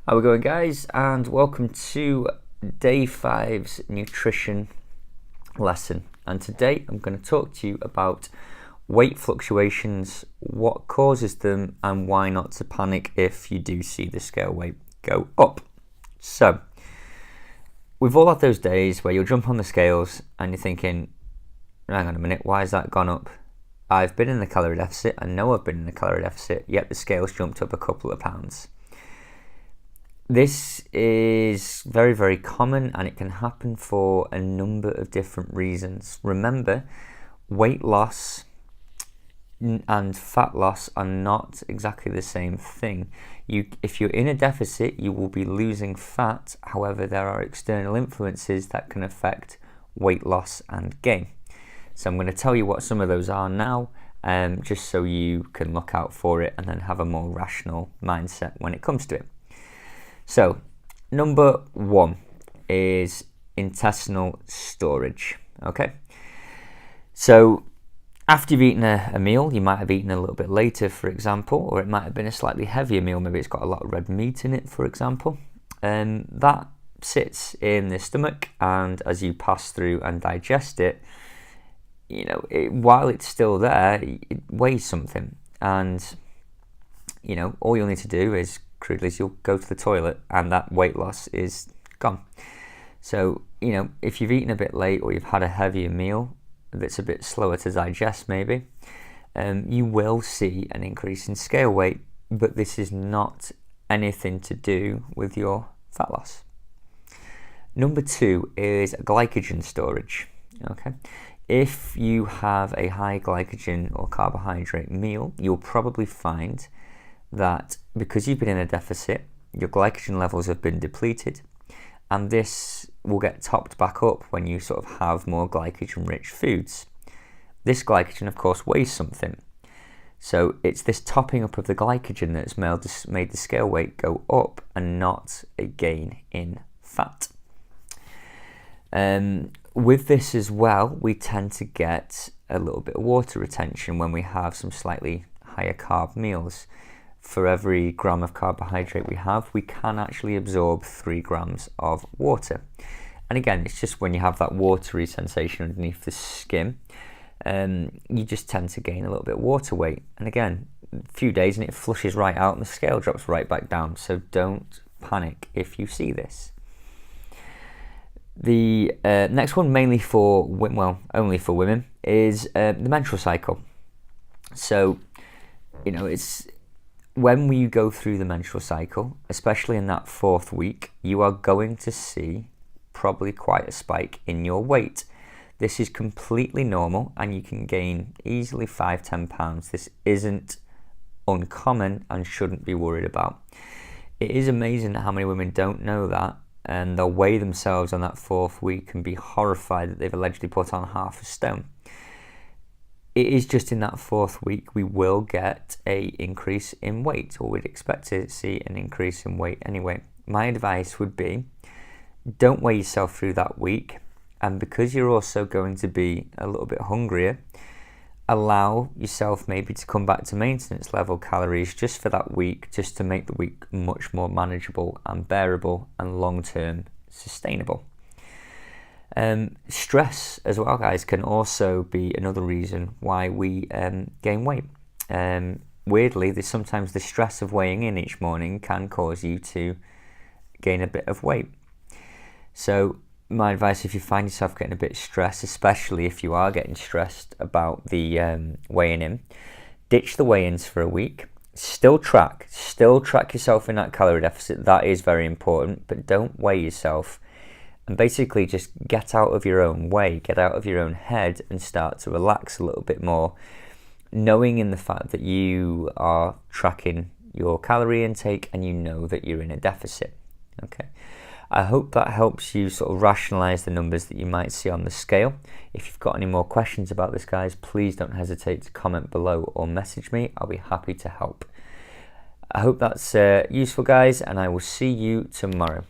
How we going, guys? And welcome to day 5's nutrition lesson. And today I'm going to talk to you about weight fluctuations, what causes them, and why not to panic if you do see the scale weight go up. So we've all had those days where you'll jump on the scales and you're thinking, hang on a minute, why has that gone up? I've been in the calorie deficit, I know I've been in the calorie deficit, yet the scales jumped up a couple of pounds. This is very, very common, and it can happen for a number of different reasons. Remember, weight loss and fat loss are not exactly the same thing. If you're in a deficit, you will be losing fat. However, there are external influences that can affect weight loss and gain. So I'm going to tell you what some of those are now, just so you can look out for it and then have a more rational mindset when it comes to it. So, number 1 is intestinal storage, okay? So, after you've eaten a meal, you might have eaten a little bit later, for example, or it might have been a slightly heavier meal, maybe it's got a lot of red meat in it, for example. That sits in the stomach, and as you pass through and digest it, while it's still there, it weighs something, and, all you'll need to do is crudely, you'll go to the toilet and that weight loss is gone. So, if you've eaten a bit late or you've had a heavier meal that's a bit slower to digest maybe, you will see an increase in scale weight, but this is not anything to do with your fat loss. Number 2 is glycogen storage. Okay, if you have a high glycogen or carbohydrate meal, you'll probably find that because you've been in a deficit, your glycogen levels have been depleted, and this will get topped back up when you sort of have more glycogen-rich foods. This glycogen, of course, weighs something. So it's this topping up of the glycogen that's made the scale weight go up and not a gain in fat. With this as well, we tend to get a little bit of water retention when we have some slightly higher carb meals. For every gram of carbohydrate we have, we can actually absorb 3 grams of water. And again, it's just when you have that watery sensation underneath the skin, you just tend to gain a little bit of water weight. And again, a few days and it flushes right out and the scale drops right back down. So don't panic if you see this. The next one, only for women, is the menstrual cycle. So, it's when we go through the menstrual cycle, especially in that 4th week, you are going to see probably quite a spike in your weight. This is completely normal, and you can gain easily 5-10 pounds. This isn't uncommon and shouldn't be worried about. It is amazing how many women don't know that, and they'll weigh themselves on that 4th week and be horrified that they've allegedly put on half a stone. It is just in that 4th week we will get an increase in weight, or we'd expect to see an increase in weight anyway. My advice would be, don't weigh yourself through that week, and because you're also going to be a little bit hungrier, allow yourself maybe to come back to maintenance level calories just for that week, just to make the week much more manageable and bearable and long-term sustainable. Stress as well, guys, can also be another reason why we gain weight. Weirdly, sometimes the stress of weighing in each morning can cause you to gain a bit of weight. So my advice, if you find yourself getting a bit stressed, especially if you are getting stressed about the weighing in, ditch the weigh-ins for a week. Still track yourself in that calorie deficit. That is very important, but don't weigh yourself. And basically just get out of your own way, get out of your own head and start to relax a little bit more, knowing in the fact that you are tracking your calorie intake and you know that you're in a deficit. Okay, I hope that helps you sort of rationalize the numbers that you might see on the scale. If you've got any more questions about this, guys, please don't hesitate to comment below or message me. I'll be happy to help. I hope that's useful, guys, and I will see you tomorrow.